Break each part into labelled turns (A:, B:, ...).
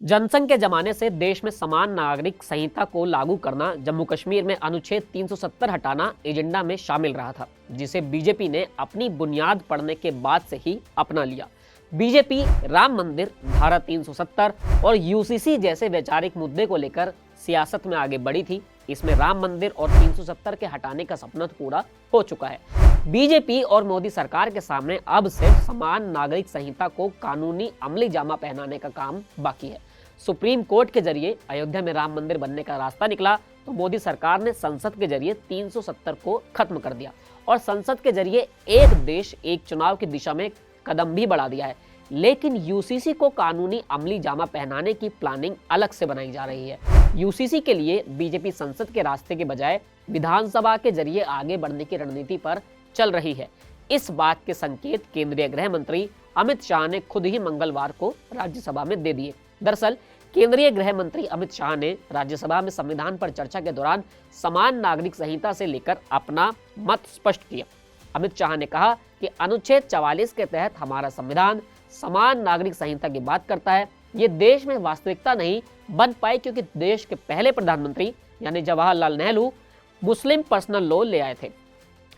A: जनसंघ के जमाने से देश में समान नागरिक संहिता को लागू करना, जम्मू कश्मीर में अनुच्छेद 370 हटाना एजेंडा में शामिल रहा था, जिसे बीजेपी ने अपनी बुनियाद पड़ने के बाद से ही अपना लिया। बीजेपी राम मंदिर, धारा 370 और यूसीसी जैसे वैचारिक मुद्दे को लेकर सियासत में आगे बढ़ी थी। इसमें राम मंदिर और 370 के हटाने का सपना तो पूरा हो चुका है। बीजेपी और मोदी सरकार के सामने अब सिर्फ समान नागरिक संहिता को कानूनी अमली जामा पहनाने का काम बाकी है। सुप्रीम कोर्ट के जरिए अयोध्या में राम मंदिर बनने का रास्ता निकला तो मोदी सरकार ने संसद के जरिए 370 को खत्म कर दिया और संसद के जरिए एक देश एक चुनाव की दिशा में कदम भी बढ़ा दिया है। लेकिन यूसीसी को कानूनी अमली जामा पहनाने की प्लानिंग अलग से बनाई जा रही है। यूसीसी के लिए बीजेपी संसद के रास्ते के बजाय विधानसभा के जरिए आगे बढ़ने की रणनीति पर चल रही है। इस बात के संकेत केंद्रीय गृह मंत्री अमित शाह ने खुद ही मंगलवार को राज्यसभा में दे दिए। दरअसल केंद्रीय गृह मंत्री अमित शाह ने राज्यसभा में संविधान पर चर्चा के दौरान समान नागरिक संहिता से लेकर अपना मत स्पष्ट किया। अमित शाह ने कहा कि अनुच्छेद 44 के तहत हमारा संविधान समान नागरिक संहिता की बात करता है। ये देश में वास्तविकता नहीं बन पाई क्योंकि देश के पहले प्रधानमंत्री यानी जवाहरलाल नेहरू मुस्लिम पर्सनल लॉ ले आए थे।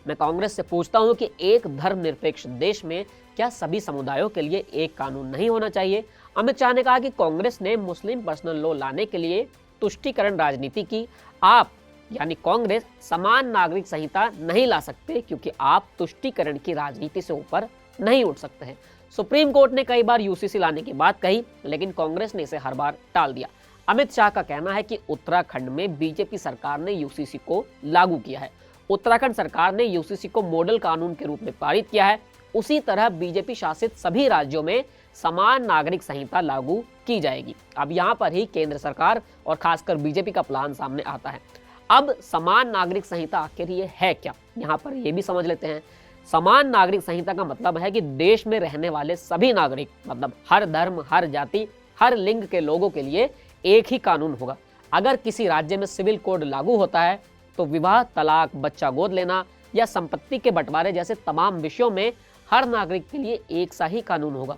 A: मैं कांग्रेस से पूछता हूं कि एक धर्मनिरपेक्ष देश में क्या सभी समुदायों के लिए एक कानून नहीं होना चाहिए? अमित शाह ने कहा कि कांग्रेस ने मुस्लिम पर्सनल लॉ लाने के लिए तुष्टीकरण राजनीति की। आप यानी कांग्रेस समान नागरिक संहिता नहीं ला सकते क्योंकि आप तुष्टीकरण की राजनीति से ऊपर नहीं उठ सकते हैं। सुप्रीम कोर्ट ने कई बार यूसीसी लाने की बात कही, लेकिन कांग्रेस ने इसे हर बार टाल दिया। अमित शाह का कहना है कि उत्तराखंड में बीजेपी सरकार ने यूसीसी को लागू किया है। उत्तराखंड सरकार ने यूसीसी को मॉडल कानून के रूप में पारित किया है। उसी तरह बीजेपी शासित सभी राज्यों में समान नागरिक संहिता लागू की जाएगी। अब यहाँ पर ही केंद्र सरकार और खासकर बीजेपी का प्लान सामने आता है। अब समान नागरिक संहिता आखिर ये है क्या, यहाँ पर ये भी समझ लेते हैं। समान नागरिक संहिता का मतलब है कि देश में रहने वाले सभी नागरिक, मतलब हर धर्म, हर जाति, हर लिंग के लोगों के लिए एक ही कानून होगा। अगर किसी राज्य में सिविल कोड लागू होता है तो विवाह, तलाक, बच्चा गोद लेना या संपत्ति के बंटवारे जैसे तमाम विषयों में हर नागरिक के लिए एक सा ही कानून होगा।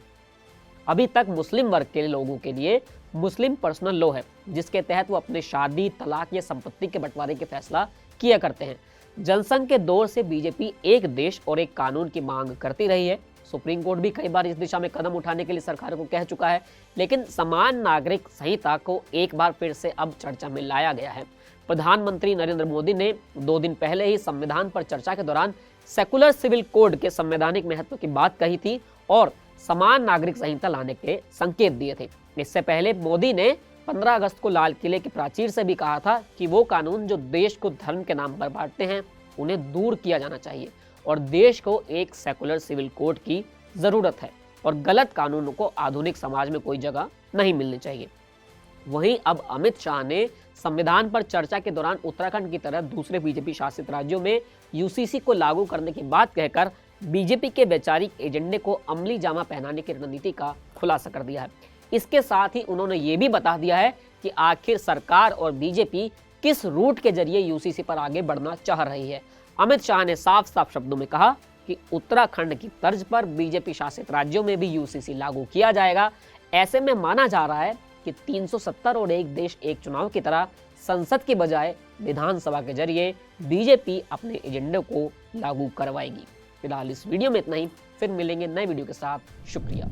A: अभी तक मुस्लिम वर्ग के लोगों के लिए मुस्लिम पर्सनल लॉ है, जिसके तहत वो अपने शादी, तलाक या संपत्ति के बंटवारे के फैसला किया करते हैं। जनसंघ के दौर से बीजेपी एक देश और एक कानून की मांग करती रही है। सुप्रीम कोर्ट भी कई बार इस दिशा में कदम उठाने के लिए सरकार को कह चुका है, लेकिन समान नागरिक संहिता को एक बार फिर से अब चर्चा में लाया गया है। प्रधानमंत्री नरेंद्र मोदी ने 2 दिन पहले ही संविधान पर चर्चा के दौरान सेकुलर सिविल कोड के संवैधानिक महत्व की बात कही थी और समान नागरिक संहिता लाने के संकेत दिए थे। इससे पहले मोदी ने 15 अगस्त को लाल किले की प्राचीर से भी कहा था कि वो कानून जो देश को धर्म के नाम पर बांटते हैं उन्हें दूर किया जाना चाहिए और देश को एक सेकुलर सिविल कोड की जरूरत है और गलत कानूनों को आधुनिक समाज में कोई जगह नहीं मिलनी चाहिए। वहीं अब अमित शाह ने संविधान पर चर्चा के दौरान उत्तराखंड की तरह दूसरे बीजेपी शासित राज्यों में यूसीसी को लागू करने की बात कहकर बीजेपी के वैचारिक एजेंडे को अमली जामा पहनाने की रणनीति का खुलासा कर दिया है। इसके साथ ही उन्होंने ये भी बता दिया है कि आखिर सरकार और बीजेपी किस रूट के जरिए यूसीसी पर आगे बढ़ना चाह रही है। अमित शाह ने साफ साफ शब्दों में कहा कि उत्तराखंड की तर्ज पर बीजेपी शासित राज्यों में भी यूसीसी लागू किया जाएगा। ऐसे में माना जा रहा है कि 370 और एक देश एक चुनाव की तरह संसद के बजाय विधानसभा के जरिए बीजेपी अपने एजेंडे को लागू करवाएगी। फिलहाल इस वीडियो में इतना ही, फिर मिलेंगे नए वीडियो के साथ। शुक्रिया।